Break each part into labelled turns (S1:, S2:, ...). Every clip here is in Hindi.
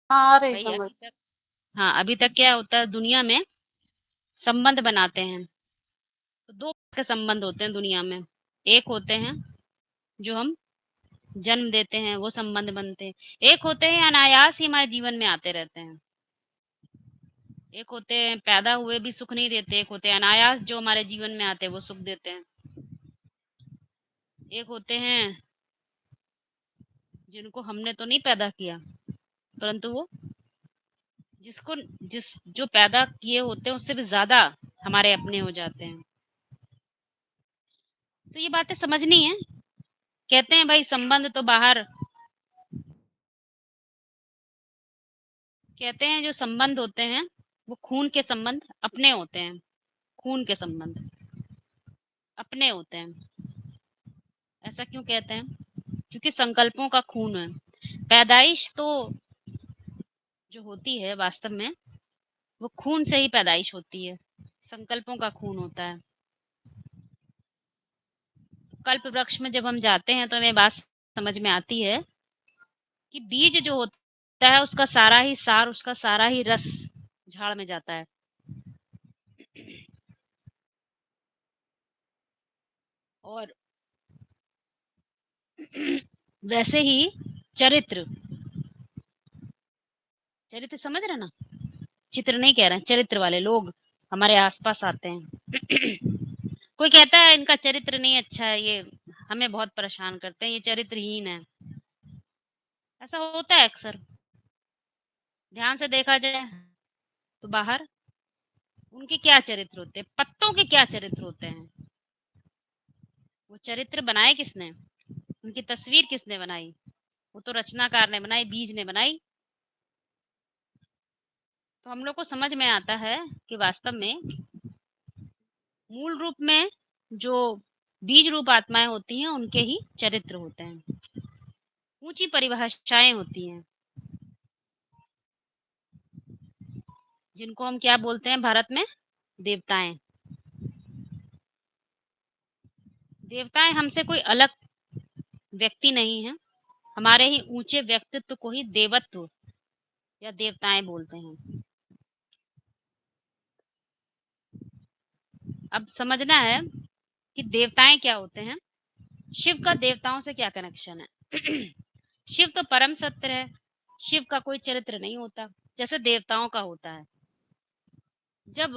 S1: हाँ आ रही
S2: भाई
S1: समझ।
S2: अभी तक, हाँ अभी तक क्या होता है दुनिया में, संबंध बनाते हैं तो दो के संबंध होते हैं दुनिया में। एक होते हैं जो हम जन्म देते हैं, वो संबंध बनते हैं। एक होते हैं अनायास ही हमारे जीवन में आते रहते हैं। एक होते हैं पैदा हुए भी सुख नहीं देते, एक होते हैं अनायास जो हमारे जीवन में आते हैं वो सुख देते हैं। एक होते हैं जिनको हमने तो नहीं पैदा किया, परंतु वो जिसको जिस जो पैदा किए होते हैं उससे भी ज्यादा हमारे अपने हो जाते हैं। तो ये बातें समझनी है। कहते हैं भाई संबंध तो बाहर, कहते हैं जो संबंध होते हैं वो खून के संबंध अपने होते हैं। खून के संबंध अपने होते हैं। ऐसा क्यों कहते हैं? क्योंकि संकल्पों का खून है। पैदाइश तो जो होती है वास्तव में वो खून से ही पैदाइश होती है, संकल्पों का खून होता है। कल्प वृक्ष में जब हम जाते हैं तो हमें बात समझ में आती है कि बीज जो होता है उसका सारा ही सार, उसका सारा ही रस झाड़ में जाता है। और वैसे ही चरित्र, चरित्र समझ रहे ना, चित्र नहीं कह रहे हैं, चरित्र वाले लोग हमारे आसपास आते हैं। कोई कहता है इनका चरित्र नहीं अच्छा है, ये हमें बहुत परेशान करते हैं, ये चरित्रहीन है। ऐसा होता है अक्सर। ध्यान से देखा जाए तो बाहर उनके क्या चरित्र होते हैं, पत्तों के क्या चरित्र होते हैं। वो चरित्र बनाए किसने, उनकी तस्वीर किसने बनाई? वो तो रचनाकार ने बनाई, बीज ने बनाई। तो हम लोग को समझ में आता है कि वास्तव में मूल रूप में जो बीज रूप आत्माएं होती हैं उनके ही चरित्र होते हैं। ऊंची परिभाषाएं होती हैं जिनको हम क्या बोलते हैं भारत में, देवताएं। देवताएं हमसे कोई अलग व्यक्ति नहीं है, हमारे ही ऊंचे व्यक्तित्व को ही देवत्व या देवताएं बोलते हैं। अब समझना है कि देवताएं क्या होते हैं। शिव का देवताओं से क्या कनेक्शन है? शिव तो परम सत्य है, शिव का कोई चरित्र नहीं होता जैसे देवताओं का होता है। जब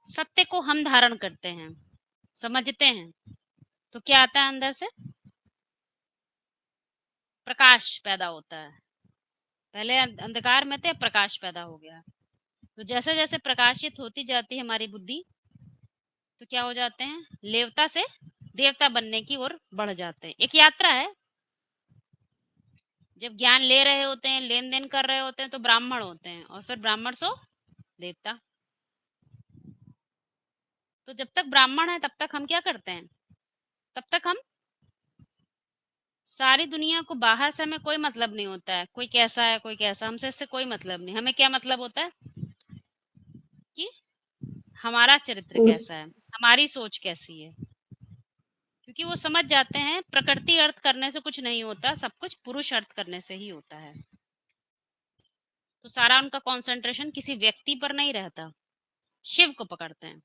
S2: सत्य को हम धारण करते हैं, समझते हैं, तो क्या आता है अंदर से? प्रकाश पैदा होता है। पहले अंधकार में थे, प्रकाश पैदा हो गया। तो जैसे जैसे प्रकाशित होती जाती है हमारी बुद्धि, तो क्या हो जाते हैं, लेवता से देवता बनने की ओर बढ़ जाते हैं। एक यात्रा है। जब ज्ञान ले रहे होते हैं, लेन देन कर रहे होते हैं, तो ब्राह्मण होते हैं, और फिर ब्राह्मण सो देवता। तो जब तक ब्राह्मण है तब तक हम क्या करते हैं, तब तक हम सारी दुनिया को, बाहर से हमें कोई मतलब नहीं होता है, कोई कैसा है कोई कैसा, हमसे इससे कोई मतलब नहीं। हमें क्या मतलब होता है कि हमारा चरित्र
S1: उस
S2: कैसा है, हमारी सोच कैसी है। क्योंकि वो समझ जाते हैं प्रकृति अर्थ करने से कुछ नहीं होता, सब कुछ पुरुष अर्थ करने से ही होता है। तो सारा उनका कंसंट्रेशन किसी व्यक्ति पर नहीं रहता, शिव को पकड़ते हैं।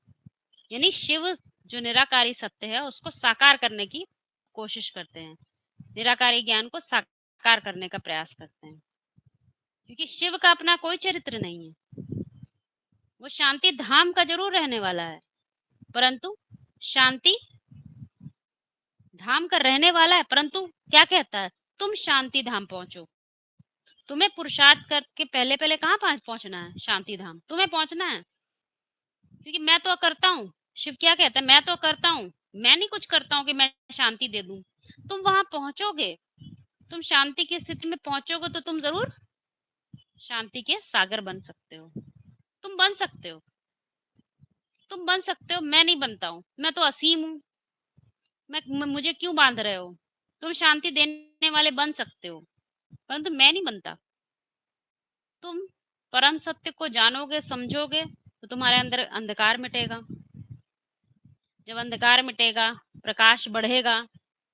S2: यानी शिव जो निराकारी सत्य है उसको साकार करने की कोशिश करते हैं, निराकारी ज्ञान को साकार करने का प्रयास करते हैं। क्योंकि शिव का अपना कोई चरित्र नहीं है। वो शांति धाम का जरूर रहने वाला है, परंतु शांति धाम का रहने वाला है, परंतु क्या कहता है, तुम शांति धाम पहुंचो। तुम्हें पुरुषार्थ करके पहले पहले कहाँ पहुंचना है, शांति धाम तुम्हें पहुंचना है। क्योंकि मैं तो करता हूँ, शिव क्या कहता है, मैं तो करता हूँ, मैं नहीं कुछ करता हूँ कि मैं शांति दे दूं। तुम वहां पहुंचोगे, तुम शांति की स्थिति में पहुंचोगे तो तुम जरूर शांति के सागर बन सकते हो। तुम बन सकते हो, तुम बन सकते हो, मैं नहीं बनता हूँ, मैं तो असीम हूँ। मुझे क्यों बांध रहे हो? तुम शांति देने वाले बन सकते हो, परंतु मैं नहीं बनता। तुम परम सत्य को जानोगे, समझोगे, तो तुम्हारे अंदर अंधकार मिटेगा। जब अंधकार मिटेगा, प्रकाश बढ़ेगा,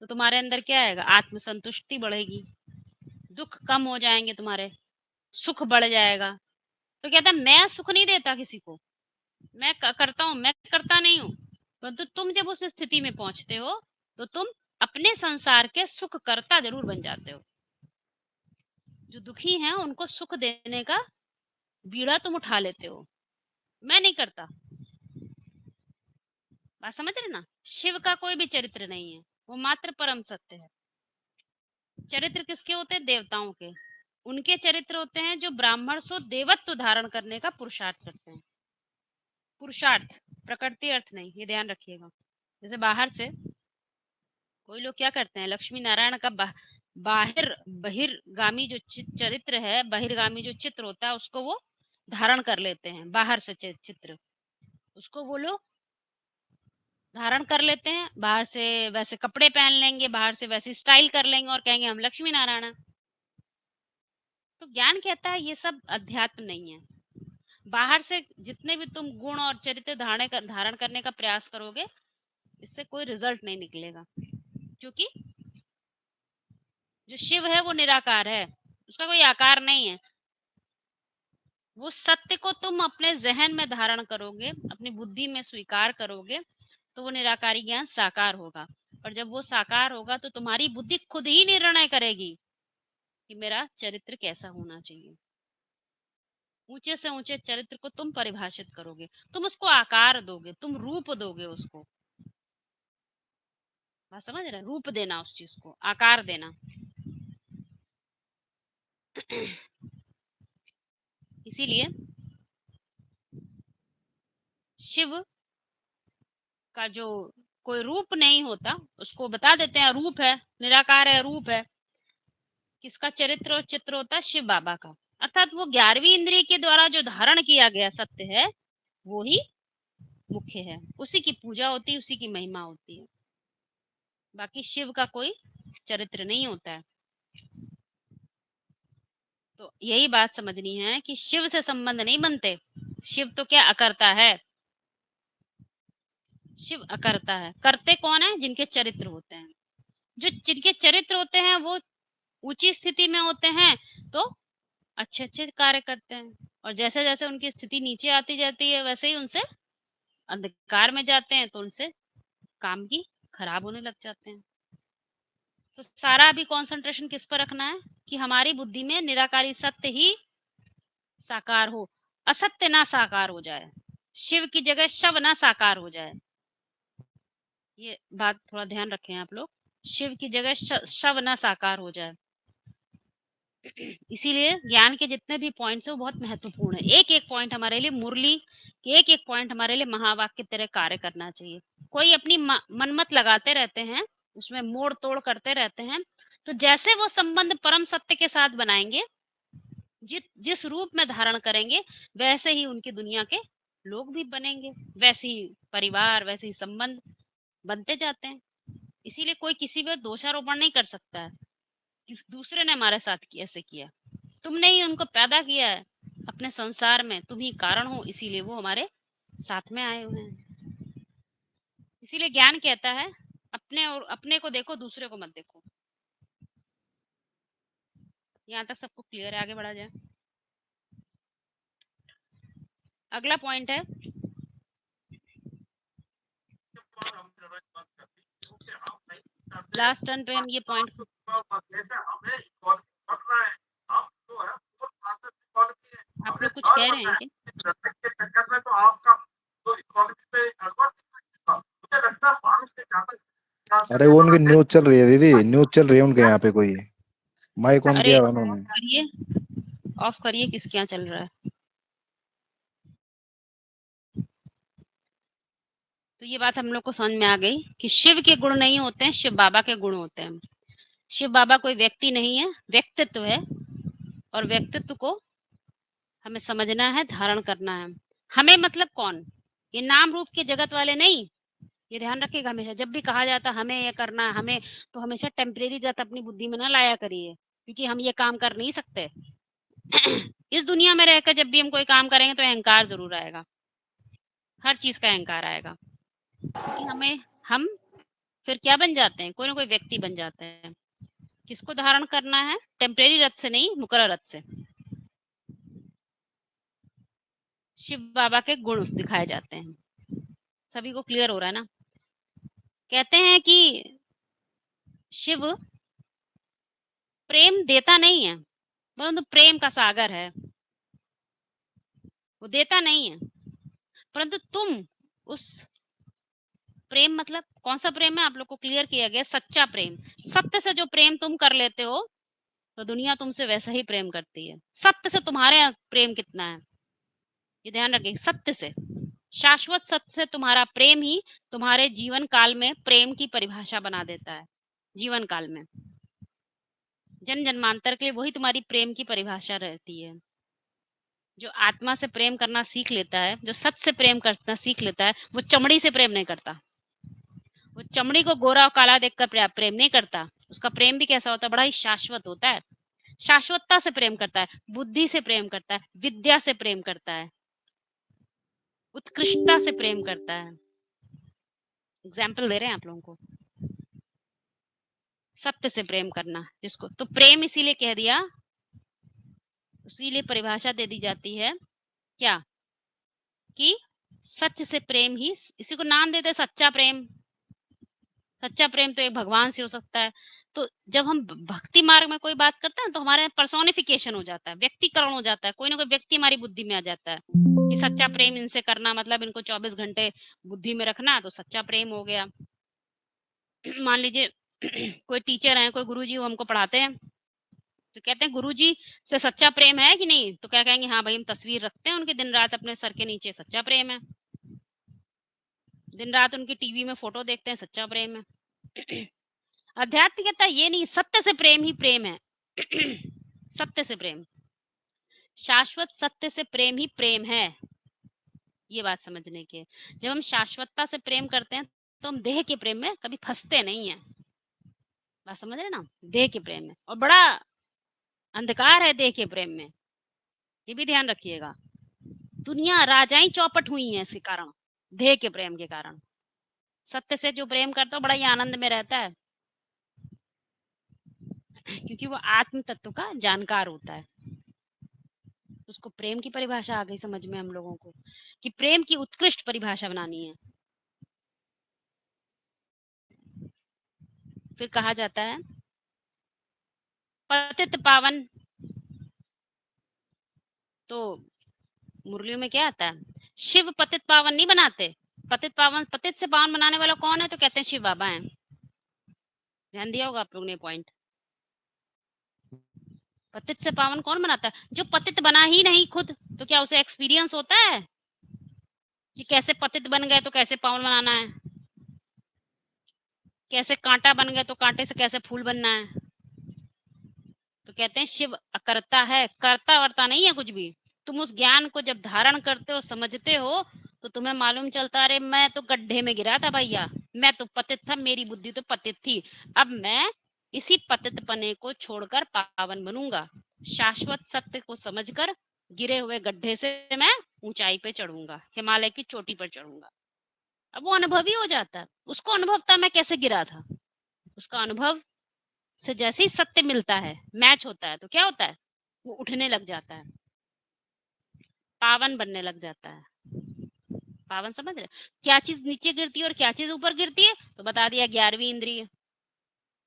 S2: तो तुम्हारे अंदर क्या आएगा, आत्मसंतुष्टि बढ़ेगी, दुख कम हो जाएंगे तुम्हारे। सुख बढ़ जाएगा। तो कहता है मैं सुख नहीं देता किसी को, मैं करता हूँ, मैं करता नहीं हूँ। परंतु तुम जब उस स्थिति में पहुंचते हो तो तुम अपने संसार के सुख करता जरूर बन जाते हो। जो दुखी हैं उनको सुख देने का बीड़ा तुम उठा लेते हो, मैं नहीं करता। बात समझ रहे ना? शिव का कोई भी चरित्र नहीं है, वो मात्र परम सत्य है। चरित्र किसके होते हैं? देवताओं के। उनके चरित्र होते हैं जो ब्राह्मण सो देवत्व धारण करने का पुरुषार्थ करते हैं। पुरुषार्थ, प्रकृति अर्थ नहीं, ये ध्यान रखिएगा। जैसे बाहर से कोई लोग क्या करते हैं, लक्ष्मी नारायण का बाहिर बहिर्गामी जो चरित्र है, बहिर्गामी जो चित्र होता है उसको वो धारण कर लेते हैं। बाहर से चित्र उसको वो लोग धारण कर लेते हैं, बाहर से वैसे कपड़े पहन लेंगे, बाहर से वैसी स्टाइल कर लेंगे और कहेंगे हम लक्ष्मी नारायण हैं। तो ज्ञान कहता है ये सब अध्यात्म नहीं है। बाहर से जितने भी तुम गुण और चरित्र धारण करने का प्रयास करोगे, इससे कोई रिजल्ट नहीं निकलेगा। क्योंकि जो शिव है वो निराकार है, उसका कोई आकार नहीं है। वो सत्य को तुम अपने जहन में धारण करोगे, अपनी बुद्धि में स्वीकार करोगे, तो वो निराकारी ज्ञान साकार होगा। और जब वो साकार होगा तो तुम्हारी बुद्धि खुद ही निर्णय करेगी कि मेरा चरित्र कैसा होना चाहिए। ऊंचे से ऊंचे चरित्र को तुम परिभाषित करोगे, तुम उसको आकार दोगे, तुम रूप दोगे उसको। बात समझ रहे? रूप देना, उस चीज को आकार देना। इसीलिए शिव का जो कोई रूप नहीं होता, उसको बता देते हैं रूप है, निराकार है, रूप है। किसका चरित्र और चित्र होता है? शिव बाबा का। अर्थात वो 11वीं इंद्रिय के द्वारा जो धारण किया गया सत्य है वो ही मुख्य है, उसी की पूजा होती है, उसी की महिमा होती है। बाकी शिव का कोई चरित्र नहीं होता है। तो यही बात समझनी है कि शिव से संबंध नहीं बनते। शिव तो क्या अकर्ता है, शिव अकर्ता है। करते कौन है? जिनके चरित्र होते हैं। जो जिनके चरित्र होते हैं वो ऊंची स्थिति में होते हैं तो अच्छे अच्छे कार्य करते हैं, और जैसे जैसे उनकी स्थिति नीचे आती जाती है वैसे ही उनसे अंधकार में जाते हैं, तो उनसे काम की खराब होने लग जाते हैं। तो सारा अभी कंसंट्रेशन किस पर रखना है कि हमारी बुद्धि में निराकारी सत्य ही साकार हो, असत्य ना साकार हो जाए, शिव की जगह शव ना साकार हो जाए। ये बात थोड़ा ध्यान रखें आप लोग, शिव की जगह शव ना साकार हो जाए। इसीलिए ज्ञान के जितने भी पॉइंट्स है वो बहुत महत्वपूर्ण है। एक एक पॉइंट हमारे लिए मुरली, एक एक पॉइंट हमारे लिए महावाक्य की तरह कार्य करना चाहिए। कोई अपनी मनमत लगाते रहते हैं, उसमें मोड़ तोड़ करते रहते हैं, तो जैसे वो संबंध परम सत्य के साथ बनाएंगे, जिस रूप में धारण करेंगे, वैसे ही उनकी दुनिया के लोग भी बनेंगे, वैसे ही परिवार, वैसे ही संबंध बनते जाते हैं। इसीलिए कोई किसी पर दोषारोपण नहीं कर सकता है कि दूसरे ने हमारे साथ ऐसे किया। तुमने ही उनको पैदा किया है अपने संसार में, तुम ही कारण हो, इसीलिए वो हमारे साथ में आए हुए हैं। इसीलिए ज्ञान कहता है अपने और अपने को देखो, दूसरे को मत देखो। यहाँ तक सबको क्लियर है? आगे बढ़ा जाए। अगला पॉइंट है, लास्ट टर्न पे हम ये पॉइंट, आप लोग कुछ कह रहे हैं क्या?
S1: अरे वो उनकी न्यूज चल रही है दीदी, न्यूज चल रही है उनके यहाँ पे, कोई माइक ऑन
S2: अरे
S1: किया है उन्होंने।
S2: करिए, ऑफ करिए, किसके यहाँ चल रहा है? तो ये बात हम लोग को समझ में आ गई कि शिव के गुण नहीं होते हैं, शिव बाबा के गुण होते हैं। शिव बाबा कोई व्यक्ति नहीं है, व्यक्तित्व है, और व्यक्तित्व को हमें समझना है, धारण करना है। हमें मतलब कौन? ये नाम रूप के जगत वाले नहीं। ये ध्यान रखिएगा हमेशा, जब भी कहा जाता हमें ये करना है, हमें, तो हमेशा टेम्परेरी गत अपनी बुद्धि में ना लाया करिए, क्योंकि हम ये काम कर नहीं सकते। इस दुनिया में रहकर जब भी हम कोई काम करेंगे तो अहंकार जरूर आएगा, हर चीज का अहंकार आएगा। क्योंकि हम फिर क्या बन जाते हैं? कोई ना कोई व्यक्ति बन जाते हैं। किसको धारण करना है? टेम्परेरी रथ से नहीं, मुकर्रर रथ से। शिव बाबा के गुण दिखाए जाते हैं। सभी को क्लियर हो रहा है ना? कहते हैं कि शिव प्रेम देता नहीं है, परंतु प्रेम का सागर है। वो देता नहीं है, परंतु तुम उस प्रेम, मतलब कौन सा प्रेम है आप लोग को क्लियर किया गया, सच्चा प्रेम। सत्य से जो प्रेम तुम कर लेते हो तो दुनिया तुमसे वैसा ही प्रेम करती है। सत्य से तुम्हारे प्रेम कितना है ये ध्यान रखिए। सत्य से, शाश्वत सत्य से तुम्हारा प्रेम ही तुम्हारे जीवन काल में प्रेम की परिभाषा बना देता है। जीवन काल में जन जन्मांतर के लिए वही तुम्हारी प्रेम की परिभाषा रहती है। जो आत्मा से प्रेम करना सीख लेता है, जो सत्य से प्रेम करना सीख लेता है, वो चमड़ी से प्रेम नहीं करता। वो चमड़ी को गोरा और काला देखकर प्रेम नहीं करता। उसका प्रेम भी कैसा होता है, बड़ा ही शाश्वत होता है। शाश्वतता से प्रेम करता है, बुद्धि से प्रेम करता है, विद्या से प्रेम करता है, उत्कृष्टता से प्रेम करता है। एग्जाम्पल दे रहे हैं आप लोगों को। सत्य से प्रेम करना जिसको, तो प्रेम इसीलिए कह दिया, इसीलिए परिभाषा दे दी जाती है क्या, कि सच से प्रेम ही, इसी को नाम देते सच्चा प्रेम। सच्चा प्रेम तो एक भगवान से हो सकता है। तो जब हम भक्ति मार्ग में कोई बात करते हैं तो हमारे पर्सोनिफिकेशन हो जाता है, व्यक्तिकरण हो जाता है, कोई ना कोई व्यक्ति हमारी बुद्धि में आ जाता है कि सच्चा प्रेम इनसे करना मतलब इनको 24 घंटे बुद्धि में रखना, तो सच्चा प्रेम हो गया। मान लीजिए कोई टीचर है, कोई गुरुजी वो हमको पढ़ाते हैं, तो कहते हैं गुरुजी से सच्चा प्रेम है कि नहीं, तो क्या कहेंगे, हाँ भाई हम तस्वीर रखते हैं उनकी दिन रात अपने सर के नीचे, सच्चा प्रेम है। दिन रात उनकी टीवी में फोटो देखते हैं, सच्चा प्रेम है। आध्यात्मिकता ये नहीं, सत्य से प्रेम ही प्रेम है। सत्य से प्रेम, शाश्वत सत्य से प्रेम ही प्रेम है। ये बात समझने की है। जब हम शाश्वतता से प्रेम करते हैं तो हम देह के प्रेम में कभी फंसते नहीं है। बात समझ रहे ना? देह के प्रेम में, और बड़ा अंधकार है देह के प्रेम में, ये भी ध्यान रखिएगा। दुनिया राजाएं चौपट हुई है इसके कारण, देह के प्रेम के कारण। सत्य से जो प्रेम करता है बड़ा ही आनंद में रहता है, क्योंकि वो आत्म तत्व का जानकार होता है। उसको प्रेम की परिभाषा आ गई समझ में हम लोगों को, कि प्रेम की उत्कृष्ट परिभाषा बनानी है। फिर कहा जाता है पतित पावन, तो मुरलियों में क्या आता है, शिव पतित पावन नहीं बनाते। पतित पावन, पतित से पावन बनाने वाला कौन है, तो कहते हैं शिव बाबा हैं। ध्यान दिया होगा आप लोगों ने पॉइंट। पतित से पावन कौन बनाता है, जो पतित बना ही नहीं खुद, तो क्या उसे एक्सपीरियंस होता है कि कैसे पतित बन गए तो कैसे पावन बनाना है, कैसे कांटा बन गए तो कांटे से कैसे फूल बनना है। तो कहते हैं शिव अकर्ता है, करता वर्ता नहीं है कुछ भी। तुम उस ज्ञान को जब धारण करते हो, समझते हो, तो तुम्हें मालूम चलता, अरे मैं तो गड्ढे में गिरा था भैया, मैं तो पतित था, मेरी बुद्धि तो पतित थी, अब मैं इसी पतित पने को छोड़कर पावन बनूंगा। शाश्वत सत्य को समझकर गिरे हुए गड्ढे से मैं ऊंचाई पे चढ़ूंगा, हिमालय की चोटी पर चढ़ूंगा। अब वो अनुभवी हो जाता है, उसको अनुभव था मैं कैसे गिरा था। उसका अनुभव से जैसे ही सत्य मिलता है, मैच होता है, तो क्या होता है, वो उठने लग जाता है, पावन बनने लग जाता है। पावन समझ रहे, क्या चीज नीचे गिरती है और क्या चीज ऊपर गिरती है, तो बता दिया 11वीं इंद्रिय।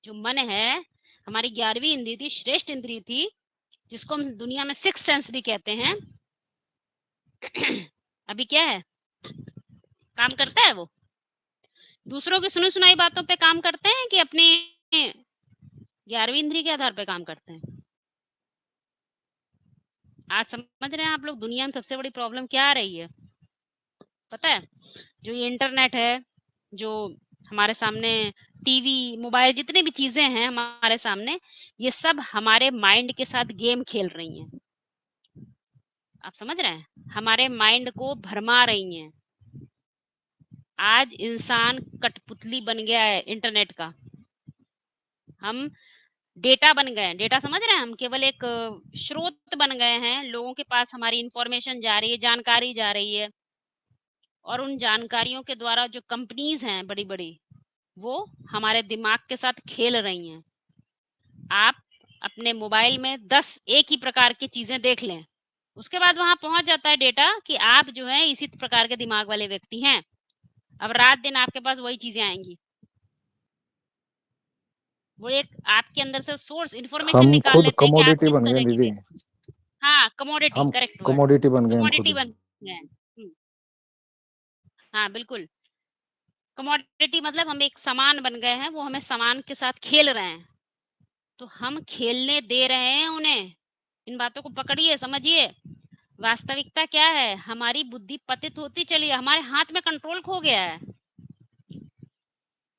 S2: जो मन है, हमारी 11वीं इंद्रिय थी, श्रेष्ठ इंद्रिय थी, जिसको हम दुनिया में सिक्स सेंस भी कहते हैं। अभी क्या है, काम करता है वो, दूसरों की सुनी सुनाई बातों पे काम करते हैं कि अपनी 11वीं इंद्रिय के आधार पे काम करते हैं। आज समझ रहे हैं आप लोग, दुनिया में सबसे बड़ी प्रॉब्लम क्या आ रही है पता है, जो ये इंटरनेट है, जो हमारे सामने टीवी मोबाइल जितनी भी चीजें हैं हमारे सामने, ये सब हमारे माइंड के साथ गेम खेल रही हैं। आप समझ रहे हैं, हमारे माइंड को भरमा रही हैं। आज इंसान कठपुतली बन गया है इंटरनेट का। हम डेटा बन गए हैं, डेटा समझ रहे हैं, हम केवल एक स्रोत बन गए हैं, लोगों के पास हमारी इंफॉर्मेशन जा रही है, जानकारी जा रही है, और उन जानकारियों के द्वारा जो कंपनीज हैं बड़ी बड़ी, वो हमारे दिमाग के साथ खेल रही हैं। आप अपने मोबाइल में 10 एक ही प्रकार की चीजें देख लें, उसके बाद वहां पहुंच जाता है डेटा कि आप जो है इसी प्रकार के दिमाग वाले व्यक्ति हैं। अब रात दिन आपके पास वही चीजें आएंगी, वो एक आपके अंदर से सोर्स इंफॉर्मेशन
S1: हम
S2: निकाल
S1: खुद
S2: लेते हैं कि आप
S1: कमोडिटी
S2: किस
S1: बन गए
S2: तरह के
S1: दीदी,
S2: हाँ, कमोडिटी,
S1: हम
S2: करेक्ट वर्ड,
S1: कमोडिटी बन गए हम
S2: कमोडिटी
S1: खुद।
S2: बन गए। हाँ बिल्कुल, कमोडिटी मतलब हम एक सामान बन गए हैं, वो हमें सामान के साथ खेल रहे हैं, तो हम खेलने दे रहे हैं उन्हें। इन बातों को पकड़िए, समझिए। वास्तविकता क्या है, हमारी बुद्धि पतित होती चली है, हमारे हाथ में कंट्रोल खो गया है।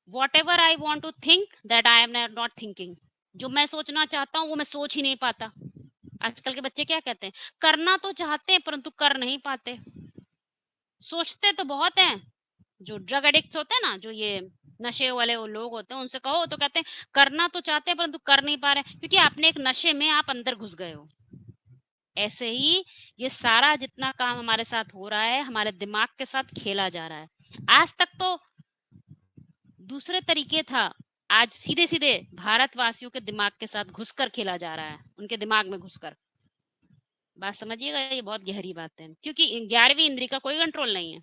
S2: Whatever I want to think that I am not thinking, जो मैं सोचना चाहता हूँ वो मैं सोच ही नहीं पाता। आजकल के बच्चे क्या कहते हैं, करना तो चाहते हैं परंतु कर नहीं पाते। सोचते तो बहुत हैं, जो ड्रग एडिक्ट्स होते हैं ना, जो ये नशे वाले वो लोग होते हैं, उनसे कहो तो कहते हैं करना तो चाहते हैं परंतु कर नहीं पा रहे, क्योंकि आपने एक नशे में आप अंदर घुस गए हो। ऐसे ही ये सारा जितना काम हमारे साथ हो रहा है, हमारे दिमाग के साथ खेला जा रहा है। आज तक तो दूसरे तरीके था, आज सीधे सीधे भारतवासियों के दिमाग के साथ घुसकर खेला जा रहा है, उनके दिमाग में घुसकर। बात समझिएगा, ये बहुत गहरी बात है, क्योंकि 11वीं इंद्री का कोई कंट्रोल नहीं है।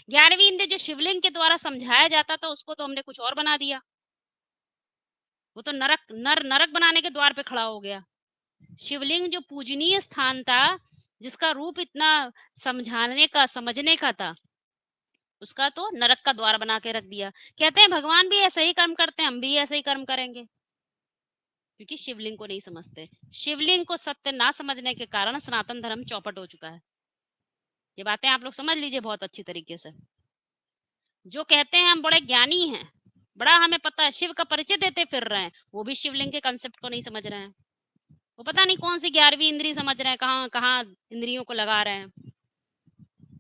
S2: 11वीं इंद्र जो शिवलिंग के द्वारा समझाया जाता था, उसको तो हमने कुछ और बना दिया। वो तो नरक बनाने के द्वार पे खड़ा हो गया। शिवलिंग जो पूजनीय स्थान था, जिसका रूप इतना समझाने का समझने का था, उसका तो नरक का द्वार बना के रख दिया। कहते हैं भगवान भी ऐसा ही कर्म करते हैं, हम भी ऐसा ही कर्म करेंगे, क्योंकि शिवलिंग को नहीं समझते। शिवलिंग को सत्य ना समझने के कारण सनातन धर्म चौपट हो चुका है। ये बातें आप लोग समझ लीजिए बहुत अच्छी तरीके से। जो कहते हैं हम बड़े ज्ञानी हैं, बड़ा हमें पता है, शिव का परिचय देते फिर रहे हैं, वो भी शिवलिंग के कंसेप्ट को नहीं समझ रहे हैं। वो पता नहीं कौन सी 11वीं इंद्री समझ रहे हैं, कहाँ कहाँ इंद्रियों को लगा रहे हैं।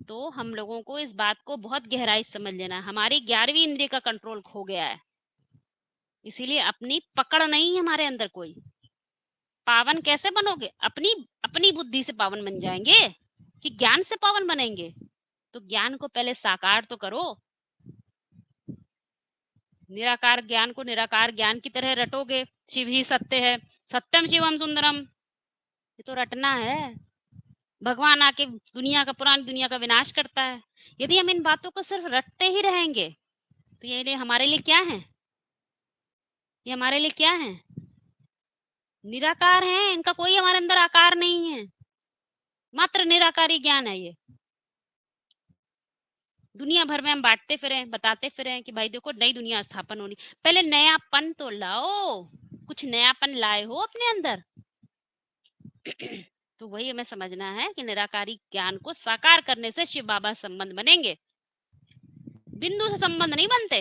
S2: तो हम लोगों को इस बात को बहुत गहराई से समझ लेना है, हमारी 11वीं इंद्री का कंट्रोल खो गया है। इसीलिए अपनी पकड़ नहीं है हमारे अंदर कोई। पावन कैसे बनोगे, अपनी अपनी बुद्धि से पावन बन जाएंगे कि ज्ञान से पावन बनेंगे? तो ज्ञान को पहले साकार तो करो। निराकार ज्ञान को निराकार ज्ञान की तरह रटोगे, शिव ही सत्य है, सत्यम शिवम सुंदरम, ये तो रटना है। भगवान आके दुनिया का, पुरानी दुनिया का विनाश करता है। यदि हम इन बातों को सिर्फ रटते ही रहेंगे तो ये हमारे लिए क्या है, ये हमारे लिए क्या है? निराकार है, इनका कोई हमारे अंदर आकार नहीं है, मात्र निराकारी ज्ञान है ये। दुनिया भर में हम बांटते फिरे, बताते फिरे कि भाई देखो नई दुनिया स्थापन होनी, पहले नयापन तो लाओ, कुछ नयापन लाए हो अपने अंदर। तो वही हमें समझना है कि निराकारी ज्ञान को साकार करने से शिव बाबा संबंध बनेंगे, बिंदु से संबंध नहीं बनते।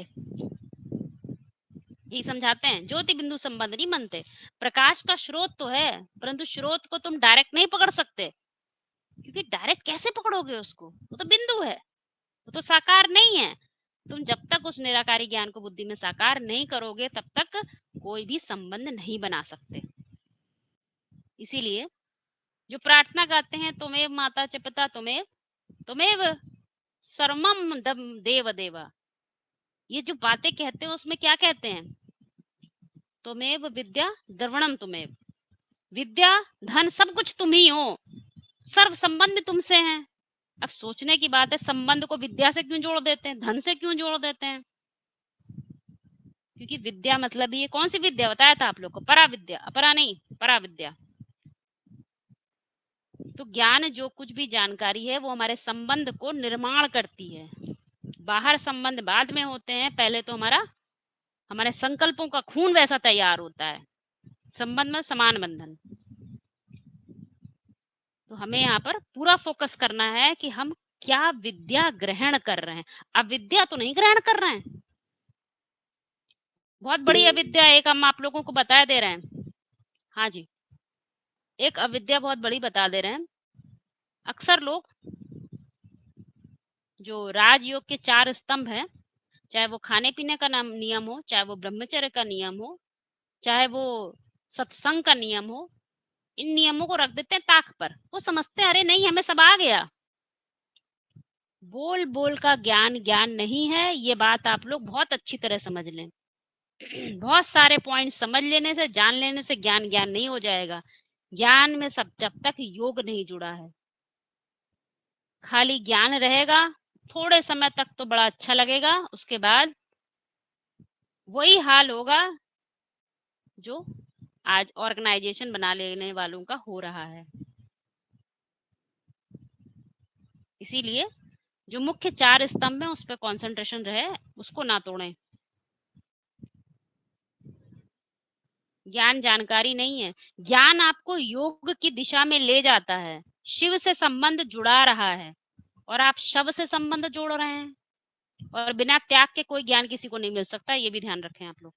S2: यही समझाते हैं, ज्योति बिंदु संबंध नहीं बनते। प्रकाश का स्रोत तो है, परंतु स्रोत को तुम डायरेक्ट नहीं पकड़ सकते, क्योंकि डायरेक्ट कैसे पकड़ोगे उसको, वो तो बिंदु है, वो तो साकार नहीं है। तुम जब तक उस निराकारी ज्ञान को बुद्धि में साकार नहीं करोगे, तब तक कोई भी संबंध नहीं बना सकते। इसीलिए जो प्रार्थना गाते हैं, तुम्हें माता च पिता तुम्हें, तुम्हें सर्वम देव देवा, ये जो बातें कहते हैं उसमें क्या कहते हैं, तुम्हें विद्या द्रवणम, तुम्हें विद्या धन सब कुछ तुम ही हो, सर्व संबंध तुमसे हैं। अब सोचने की बात है, संबंध को विद्या से क्यों जोड़ देते हैं, धन से क्यों जोड़ देते हैं? क्योंकि विद्या मतलब ये कौन सी विद्या बताया था आप लोग को, परा विद्या, अपरा नहीं, परा विद्या। तो ज्ञान जो कुछ भी जानकारी है वो हमारे संबंध को निर्माण करती है। बाहर संबंध बाद में होते हैं, पहले तो हमारे संकल्पों का खून वैसा तैयार होता है, संबंध में समान बंधन। तो हमें यहाँ पर पूरा फोकस करना है कि हम क्या विद्या ग्रहण कर रहे हैं, अविद्या तो नहीं ग्रहण कर रहे हैं। बहुत बड़ी अविद्या एक हम आप लोगों को बता दे रहे हैं। हाँ जी, एक अविद्या बहुत बड़ी बता दे रहे हैं। अक्सर लोग जो राजयोग के 4 स्तंभ हैं, चाहे वो खाने पीने का नियम हो, चाहे वो ब्रह्मचर्य का नियम हो, चाहे वो सत्संग का नियम हो, इन नियमों को रख देते हैं ताक पर। वो समझते हैं अरे नहीं हमें सब आ गया। बोल बोल का ज्ञान ज्ञान नहीं है, ये बात आप लोग बहुत अच्छी तरह समझ लें। बहुत सारे पॉइंट समझ लेने से, जान लेने से ज्ञान ज्ञान नहीं हो जाएगा। ज्ञान में सब जब तक योग नहीं जुड़ा है, खाली ज्ञान रहेगा, थोड़े समय तक तो बड़ा अच्छा लगेगा, उसके बाद वही हाल होगा जो आज ऑर्गेनाइजेशन बना लेने वालों का हो रहा है। इसीलिए जो मुख्य 4 स्तंभ है उस पर कंसंट्रेशन रहे, उसको ना तोड़ें। ज्ञान जानकारी नहीं है, ज्ञान आपको योग की दिशा में ले जाता है, शिव से संबंध जुड़ा रहा है, और आप शव से संबंध जोड़ रहे हैं, और बिना त्याग के कोई ज्ञान किसी को नहीं मिल सकता, ये भी ध्यान रखें आप लोग।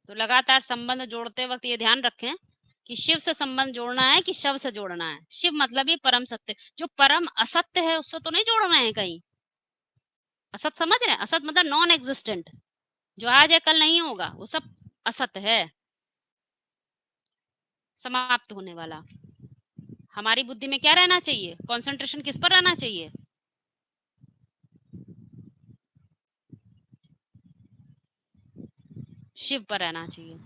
S2: तो लगातार संबंध जोड़ते वक्त ये ध्यान रखें कि शिव से संबंध जोड़ना है कि शव से जोड़ना है। शिव मतलब ये परम सत्य, जो परम असत्य है उससे तो नहीं जोड़ रहे हैं कहीं। असत समझ रहे हैं, असत मतलब नॉन एग्जिस्टेंट, जो आज है कल नहीं होगा, वो सब असत्य है, समाप्त होने वाला। हमारी बुद्धि में क्या रहना चाहिए, कंसंट्रेशन किस पर रहना चाहिए, शिव पर रहना चाहिए।